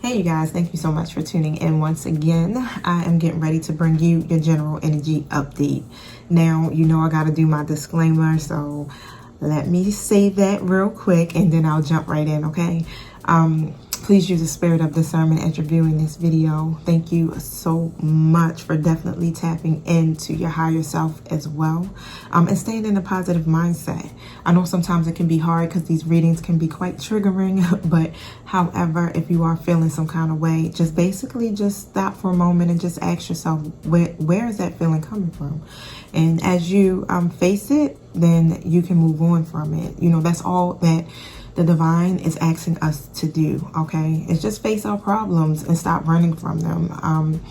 Hey you guys, thank you so much for tuning in once again. I am getting ready to bring you your general energy update. Now, you know I got to do my disclaimer, so let me say that real quick and then I'll jump right in, okay? Please use the spirit of discernment as you're viewing this video. Thank you so much for definitely tapping into your higher self as well, and staying in a positive mindset. I know sometimes it can be hard because these readings can be quite triggering, but however, if you are feeling some kind of way, just basically just stop for a moment and just ask yourself, where is that feeling coming from? And as you face it, then you can move on from it. You know, that's all that the divine is asking us to do, okay? It's just face our problems and stop running from them.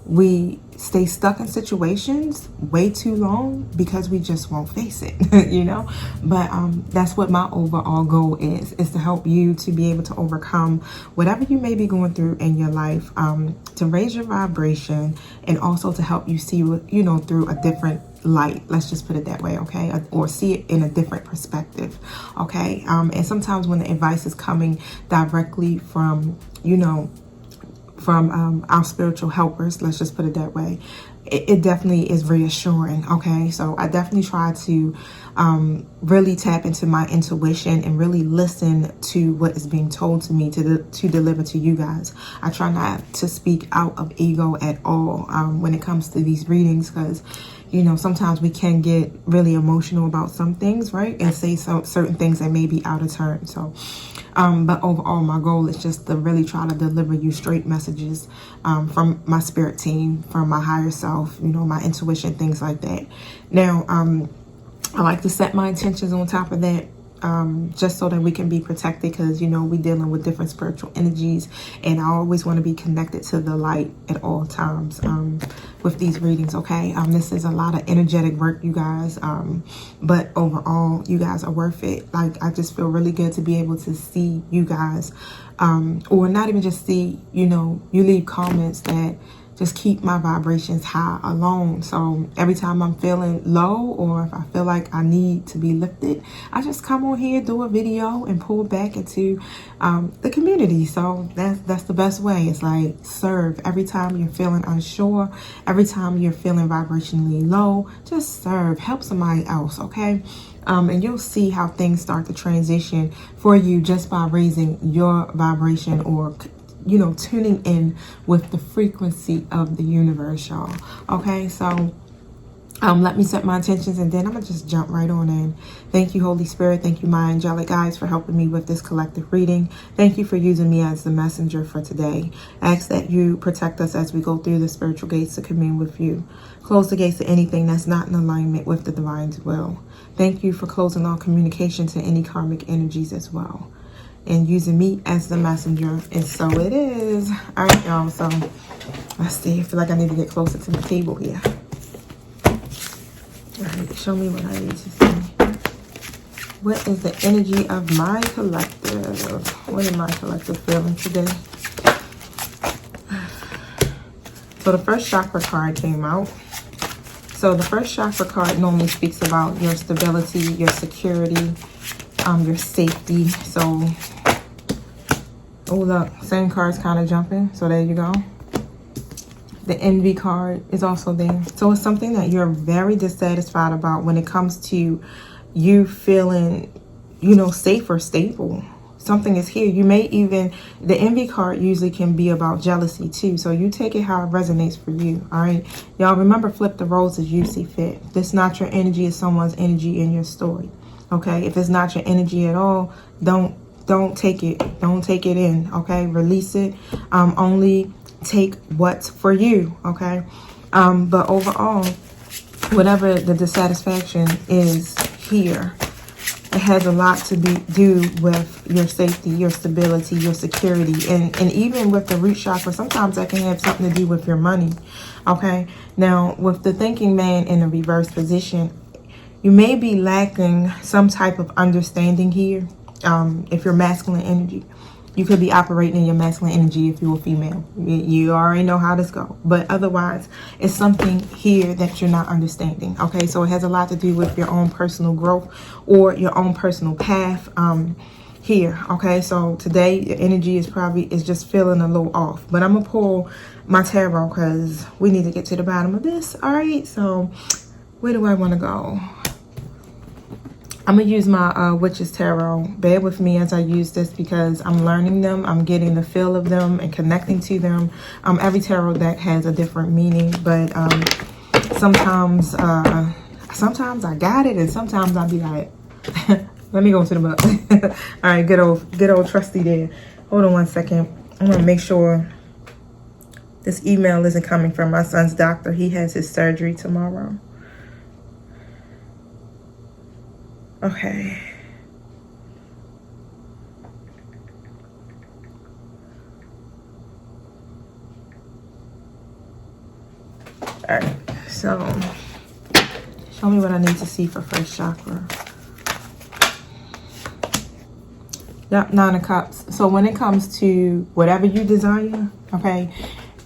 We stay stuck in situations way too long because we just won't face it, you know? But that's what my overall goal is to help you to be able to overcome whatever you may be going through in your life, to raise your vibration, and also to help you see, you know, through a different light, let's just put it that way, okay? Or see it in a different perspective, okay? And sometimes when the advice is coming directly from, you know, from our spiritual helpers, let's just put it that way, it definitely is reassuring, okay? So I definitely try to really tap into my intuition and really listen to what is being told to me to deliver to you guys. I try not to speak out of ego at all when it comes to these readings, because you know, sometimes we can get really emotional about some things, right? And say certain things that may be out of turn. So, but overall, my goal is just to really try to deliver you straight messages from my spirit team, from my higher self, you know, my intuition, things like that. Now, I like to set my intentions on top of that, just so that we can be protected, because you know we're dealing with different spiritual energies, and I always want to be connected to the light at all times with these readings, okay? This is a lot of energetic work, you guys, but overall you guys are worth it. Like, I just feel really good to be able to see you guys, or not even just see, you know, you leave comments that just keep my vibrations high alone. So every time I'm feeling low, or if I feel like I need to be lifted, I just come on here, do a video, and pull back into the community. So that's the best way. It's like serve. Every time you're feeling unsure, every time you're feeling vibrationally low, just serve. Help somebody else, okay? And you'll see how things start to transition for you just by raising your vibration, or you know, tuning in with the frequency of the universe, y'all. Okay, so let me set my intentions, and then I'm gonna just jump right on in. Thank you, Holy Spirit. Thank you, my angelic guides, for helping me with this collective reading. Thank you for using me as the messenger for today. I ask that you protect us as we go through the spiritual gates to commune with you. Close the gates to anything that's not in alignment with the divine's will. Thank you for closing all communication to any karmic energies as well, and using me as the messenger. And so it is. All right, y'all. So let's see. I feel like I need to get closer to the table here. All right, show me what I need to see. What is the energy of my collective? What am my collective feeling today? So the first chakra card came out. So the first chakra card normally speaks about your stability, your security, your safety. So, oh look, same card's kind of jumping. So there you go. The envy card is also there. So it's something that you're very dissatisfied about when it comes to you feeling, you know, safe or stable. Something is here. You may even, the envy card usually can be about jealousy too. So you take it how it resonates for you. All right, y'all, remember, flip the roles as you see fit. If it's not your energy, it's someone's energy in your story. Okay, if it's not your energy at all, don't take it. Don't take it in. Okay, release it. Only take what's for you. Okay, but overall, whatever the dissatisfaction is here, it has a lot to do with your safety, your stability, your security, and even with the root chakra, sometimes that can have something to do with your money. Okay, now with the thinking man in a reverse position, you may be lacking some type of understanding here. If you're masculine energy, you could be operating in your masculine energy if you're a female. You already know how this goes. But otherwise, it's something here that you're not understanding. Okay, so it has a lot to do with your own personal growth or your own personal path. here. Okay, so today your energy is just feeling a little off, but I'm gonna pull my tarot because we need to get to the bottom of this. All right, so where do I want to go? I'm gonna use my Witch's Tarot. Bear with me as I use this because I'm learning them. I'm getting the feel of them and connecting to them. Every tarot deck has a different meaning, but sometimes I got it, and sometimes I'll be like, let me go to the book. All right, good old trusty there. Hold on one second. I'm gonna make sure this email isn't coming from my son's doctor. He has his surgery tomorrow. Okay. All right, so show me what I need to see for first chakra. Yep, Nine of Cups. So when it comes to whatever you desire, okay,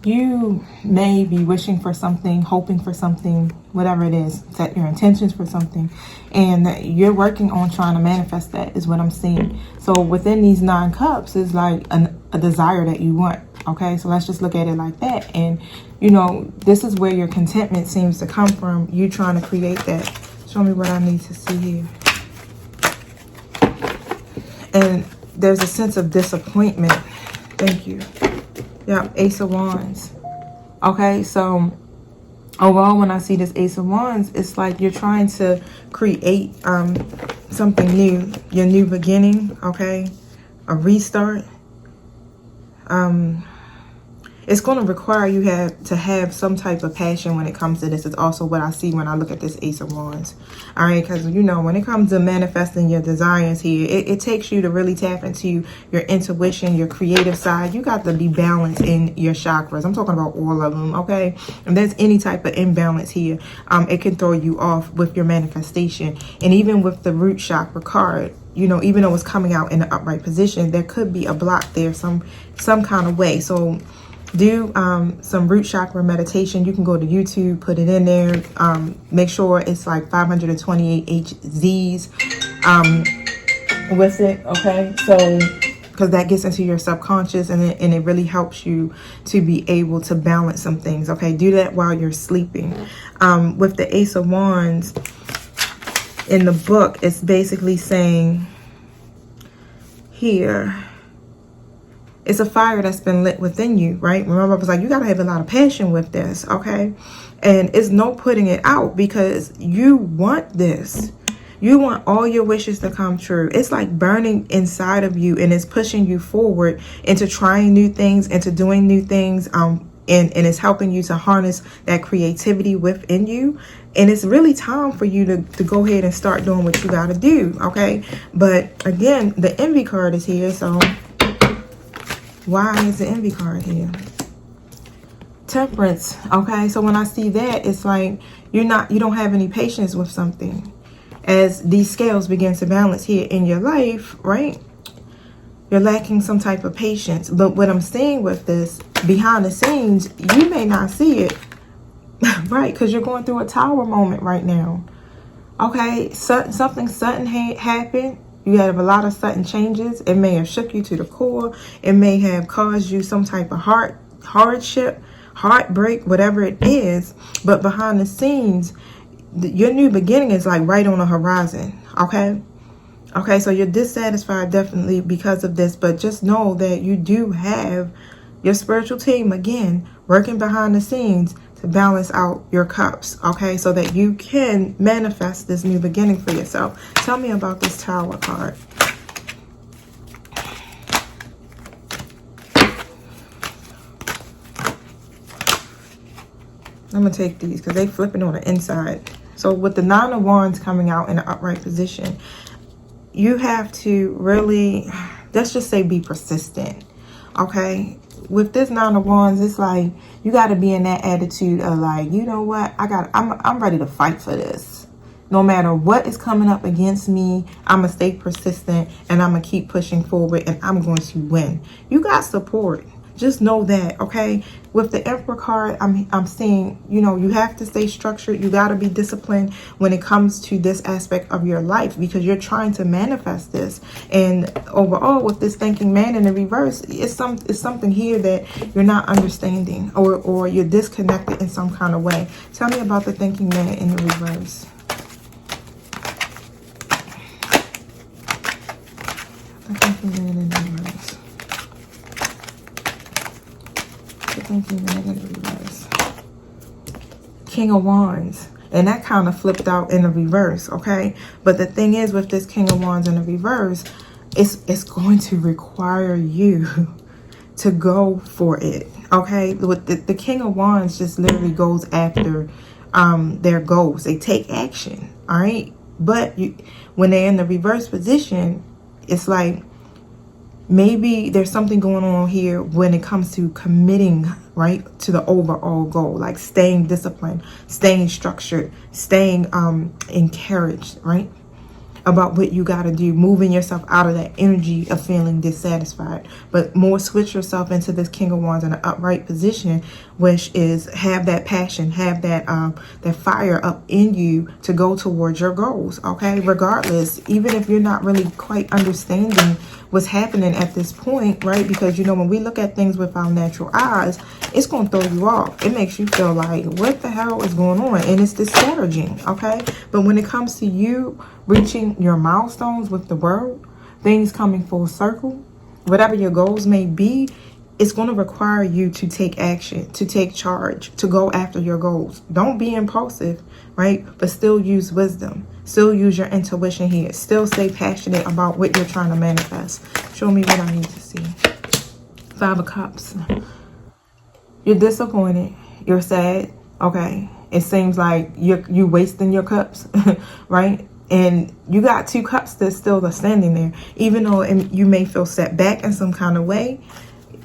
you may be wishing for something, hoping for something, whatever it is, set your intentions for something, and you're working on trying to manifest that is what I'm seeing. So within these 9 cups is like a desire that you want. Okay, so let's just look at it like that. And you know, this is where your contentment seems to come from, you trying to create that. Show me what I need to see here. And there's a sense of disappointment. Thank you. Yeah, Ace of Wands. Okay, so overall, when I see this Ace of Wands, it's like you're trying to create something new, your new beginning, okay, a restart. It's going to require you to have some type of passion when it comes to this. It's also what I see when I look at this Ace of Wands. All right, because, you know, when it comes to manifesting your desires here, it takes you to really tap into your intuition, your creative side. You got to be balanced in your chakras. I'm talking about all of them, okay? If there's any type of imbalance here, it can throw you off with your manifestation. And even with the root chakra card, you know, even though it's coming out in the upright position, there could be a block there some kind of way. So do some root chakra meditation. You can go to YouTube, put it in there. Make sure it's like 528 HZs with it, okay? So, because that gets into your subconscious, and it really helps you to be able to balance some things, okay? Do that while you're sleeping. With the Ace of Wands in the book, it's basically saying here, it's a fire that's been lit within you, right? Remember, I was like, you got to have a lot of passion with this, okay? And it's no putting it out because you want this. You want all your wishes to come true. It's like burning inside of you, and it's pushing you forward into trying new things, into doing new things, and it's helping you to harness that creativity within you. And it's really time for you to go ahead and start doing what you got to do, okay? But again, the envy card is here, so why is the envy card here? Temperance, okay? So when I see that, it's like you don't have any patience with something. As these scales begin to balance here in your life, right? You're lacking some type of patience. But what I'm seeing with this, behind the scenes, you may not see it, right? Because you're going through a tower moment right now. Okay, something sudden happened. You have a lot of sudden changes. It may have shook you to the core. It may have caused you some type of hardship, heartbreak, whatever it is. But behind the scenes, your new beginning is like right on the horizon, okay? Okay, so you're dissatisfied definitely because of this, but just know that you do have your spiritual team, again, working behind the scenes to balance out your cups, okay, so that you can manifest this new beginning for yourself. Tell me about this Tower card. I'm going to take these because they flipping on the inside. So with the Nine of Wands coming out in an upright position, you have to really, let's just say, be persistent, okay? With this Nine of Wands, it's like you got to be in that attitude of like, you know what, I'm ready to fight for this. No matter what is coming up against me, I'm going to stay persistent and I'm going to keep pushing forward and I'm going to win. You got support. Just know that, okay? With the Emperor card, I'm seeing, you know, you have to stay structured. You got to be disciplined when it comes to this aspect of your life, because you're trying to manifest this. And overall, with this thinking man in the reverse, it's something here that you're not understanding, or you're disconnected in some kind of way. Tell me about the thinking man in the reverse. The thinking man in the reverse. Thinking man in the reverse. King of Wands. And that kind of flipped out in the reverse, okay? But the thing is, with this King of Wands in the reverse, it's going to require you to go for it, okay? With the King of Wands just literally goes after their goals. They take action, all right? But when they're in the reverse position, it's like, maybe there's something going on here when it comes to committing, right, to the overall goal, like staying disciplined, staying structured, staying encouraged, right, about what you got to do, moving yourself out of that energy of feeling dissatisfied, but more switch yourself into this King of Wands in an upright position, which is have that passion, have that that fire up in you to go towards your goals, okay? Regardless, even if you're not really quite understanding what's happening at this point, right? Because, you know, when we look at things with our natural eyes, it's going to throw you off. It makes you feel like, what the hell is going on? And it's discouraging, okay? But when it comes to you reaching your milestones with the world, things coming full circle, whatever your goals may be, it's going to require you to take action, to take charge, to go after your goals. Don't be impulsive, right? But still use wisdom. Still use your intuition here. Still stay passionate about what you're trying to manifest. Show me what I need to see. 5 of Cups. You're disappointed. You're sad. Okay. It seems like you wasting your cups, right? And you got 2 cups that still are standing there. Even though you may feel set back in some kind of way,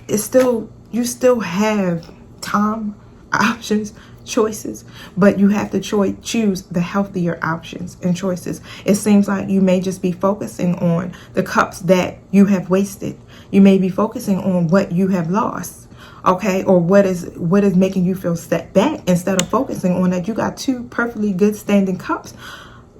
it's still, you still have time, options, choices, but you have to choose the healthier options and choices. It seems like you may just be focusing on the cups that you have wasted. You may be focusing on what you have lost, okay, or what is making you feel set back, instead of focusing on that you got 2 perfectly good standing cups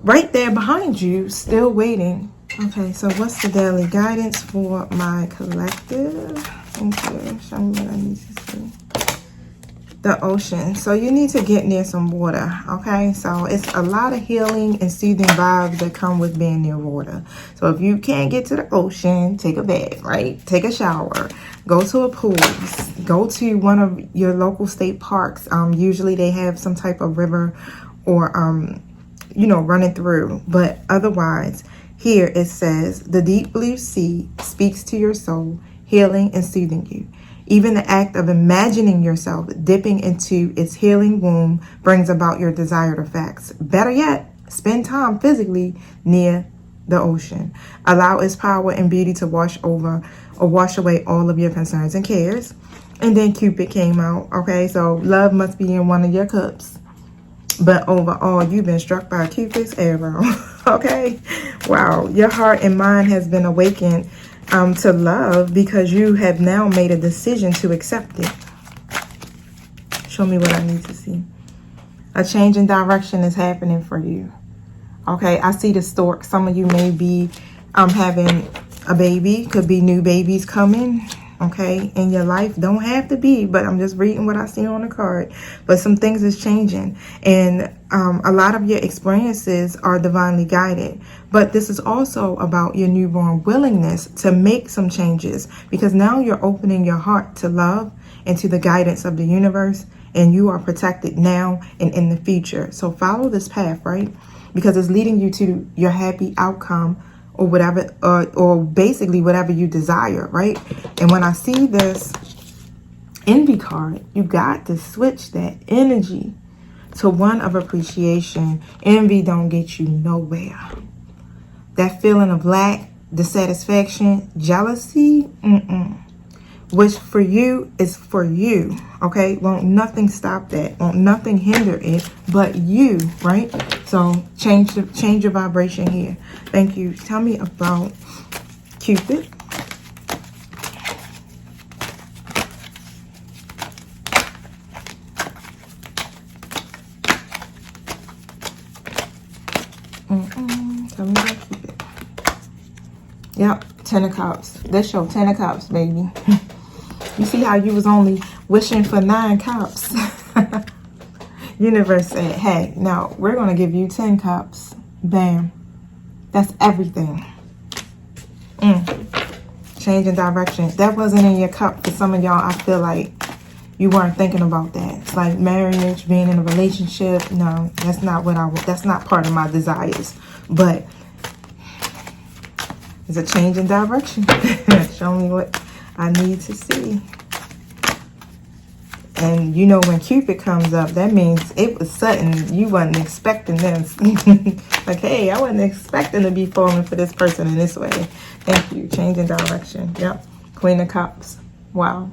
right there behind you, still waiting. Okay, so what's the daily guidance for my collective? Okay, show me what I need to see. The ocean. So you need to get near some water, okay? So it's a lot of healing and soothing vibes that come with being near water. So if you can't get to the ocean, take a bath, right? Take a shower, go to a pool, go to one of your local state parks. Usually they have some type of river or, you know, running through. But otherwise, here it says, the deep blue sea speaks to your soul, healing and soothing you. Even the act of imagining yourself dipping into its healing womb brings about your desired effects. Better yet, spend time physically near the ocean. Allow its power and beauty to wash away all of your concerns and cares. And then Cupid came out. Okay, so love must be in one of your cups. But overall, you've been struck by Cupid's arrow. Okay, wow, your heart and mind has been awakened to love, because you have now made a decision to accept it. Show me what I need to see. A change in direction is happening for you. Okay, I see the stork. Some of you may be having a baby. Could be new babies coming, okay, in your life. Don't have to be, but I'm just reading what I see on the card. But some things is changing, and a lot of your experiences are divinely guided. But this is also about your newborn willingness to make some changes, because now you're opening your heart to love and to the guidance of the universe, and you are protected now and in the future. So follow this path, right? Because it's leading you to your happy outcome, or whatever, or basically whatever you desire, right? And when I see this envy card, you got to switch that energy to one of appreciation. Envy don't get you nowhere. That feeling of lack, dissatisfaction, jealousy, which for you is for you, okay? Won't nothing stop that, won't nothing hinder it but you, right? So change your vibration here. Thank you. Tell me about Cupid. Yep, 10 of Cups. This show, 10 of Cups, baby. You see how you was only wishing for 9 cups? Universe said, hey, no, we're going to give you 10 cups. Bam. That's everything. Change in direction. That wasn't in your cup. For some of y'all, I feel like you weren't thinking about that. It's like marriage, being in a relationship. No, that's not what I want. That's not part of my desires. But it's a change in direction. Show me what I need to see. And you know, when Cupid comes up, that means it was sudden. You wasn't expecting this. Like, hey, I wasn't expecting to be falling for this person in this way. Thank you. Change in direction. Yep. Queen of Cups. Wow.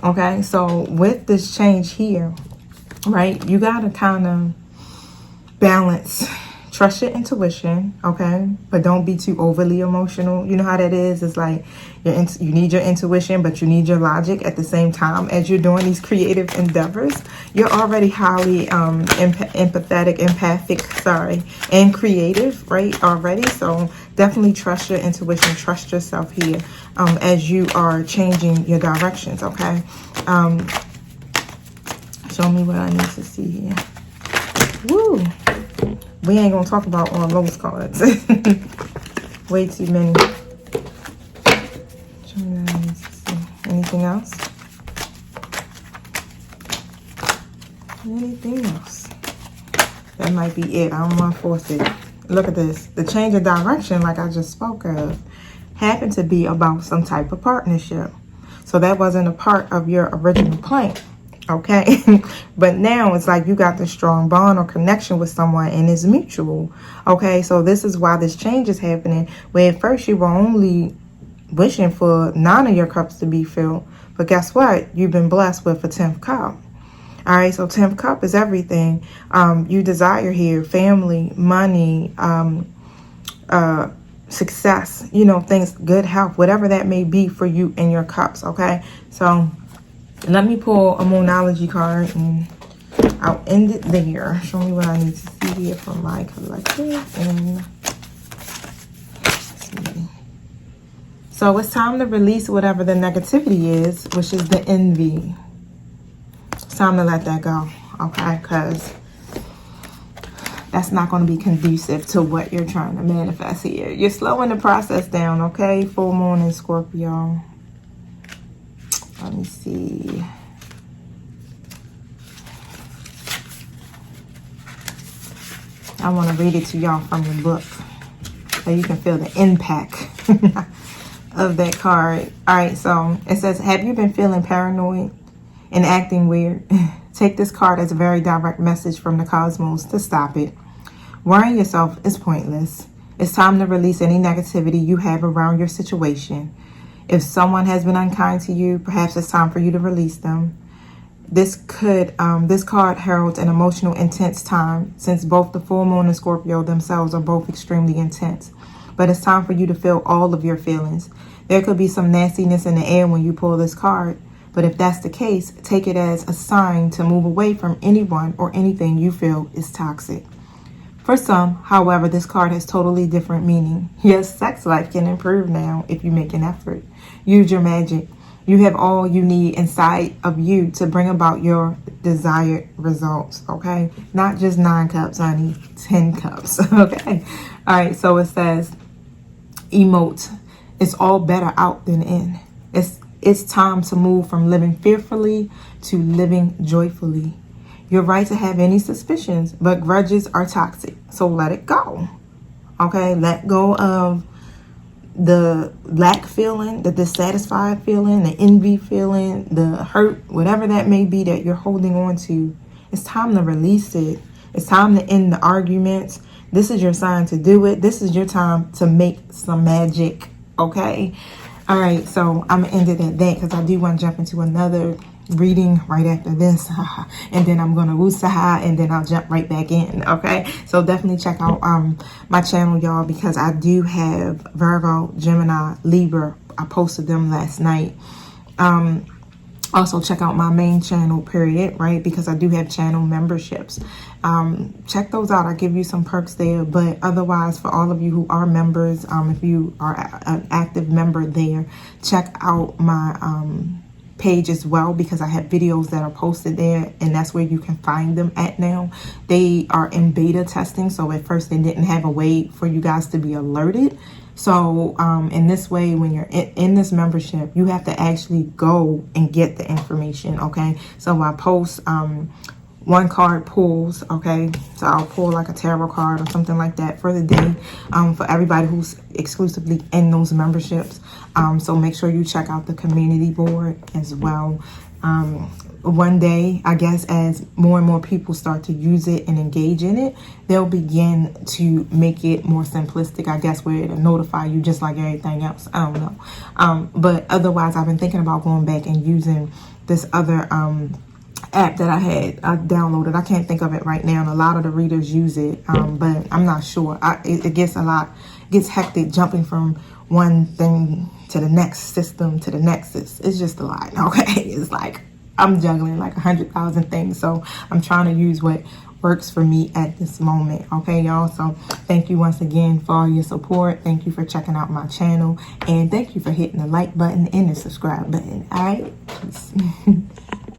Okay, so with this change here, right, you got to kind of balance. Trust your intuition, okay? But don't be too overly emotional. You know how that is? It's like you need your intuition, but you need your logic at the same time as you're doing these creative endeavors. You're already highly empathetic, empathic, and creative, right, already. So definitely trust your intuition. Trust yourself here as you are changing your directions, okay? Show me what I need to see here. Woo! We ain't gonna talk about all those cards. Way too many. Anything else? Anything else? That might be it. I don't want to force it. Look at this. The change of direction, like I just spoke of, happened to be about some type of partnership. So that wasn't a part of your original plan. Okay, but now it's like you got this strong bond or connection with someone and it's mutual. Okay, so this is why this change is happening, where at first you were only wishing for 9 of your cups to be filled, but guess what, you've been blessed with a 10th cup. All right, so 10th cup is everything you desire here: family, money, success, you know, things, good health, whatever that may be for you in your cups. Okay, so let me pull a Moonology card and I'll end it there. Show me what I need to see here from my collective. And so it's time to release whatever the negativity is, which is the envy. It's time to let that go, okay? Because that's not going to be conducive to what you're trying to manifest here. You're slowing the process down, okay? Full moon in Scorpio. Let me see. I want to read it to y'all from the book so you can feel the impact of that card. All right, so it says, have you been feeling paranoid and acting weird? Take this card as a very direct message from the cosmos to stop it. Worrying yourself is pointless. It's time to release any negativity you have around your situation. If someone has been unkind to you, perhaps it's time for you to release them. This card heralds an emotional, intense time, since both the full moon and Scorpio themselves are both extremely intense. But it's time for you to feel all of your feelings. There could be some nastiness in the air when you pull this card, but if that's the case, take it as a sign to move away from anyone or anything you feel is toxic. For some, however, this card has totally different meaning. Your sex life can improve now if you make an effort. Use your magic. You have all you need inside of you to bring about your desired results, okay? Not just 9 cups, honey, 10 cups, okay? All right, so it says, emote. It's all better out than in. It's time to move from living fearfully to living joyfully. You're right to have any suspicions, but grudges are toxic, so let it go. Okay, let go of the lack feeling, the dissatisfied feeling, the envy feeling, the hurt, whatever that may be that you're holding on to. It's time to release it. It's time to end the arguments. This is your sign to do it. This is your time to make some magic, okay? All right, so I'm going to end it at that because I do want to jump into another reading right after this, and then I'm gonna woosah, and then I'll jump right back in. Okay, so definitely check out my channel, y'all, because I do have Virgo, Gemini, Libra. I posted them last night. Also check out my main channel, period, right? Because I do have channel memberships. Check those out. I give you some perks there. But otherwise, for all of you who are members, if you are an active member there, check out my page as well, because I have videos that are posted there, and that's where you can find them at now. They are in beta testing, so at first they didn't have a way for you guys to be alerted. So in this way, when you're in this membership, you have to actually go and get the information, okay? So I post one card pulls, okay? So I'll pull like a tarot card or something like that for the day, for everybody who's exclusively in those memberships. So make sure you check out the community board as well. One day, I guess, as more and more people start to use it and engage in it, they'll begin to make it more simplistic, I guess, where it'll notify you just like everything else. I don't know. But otherwise, I've been thinking about going back and using this other app that I downloaded. I can't think of it right now, and a lot of the readers use it, but I'm not sure. It gets hectic jumping from one thing to the next system to the next. It's just a lot, okay? It's like I'm juggling like 100,000 things, so I'm trying to use what works for me at this moment, okay, y'all? So thank you once again for all your support. Thank you for checking out my channel, and thank you for hitting the like button and the subscribe button. All right, peace.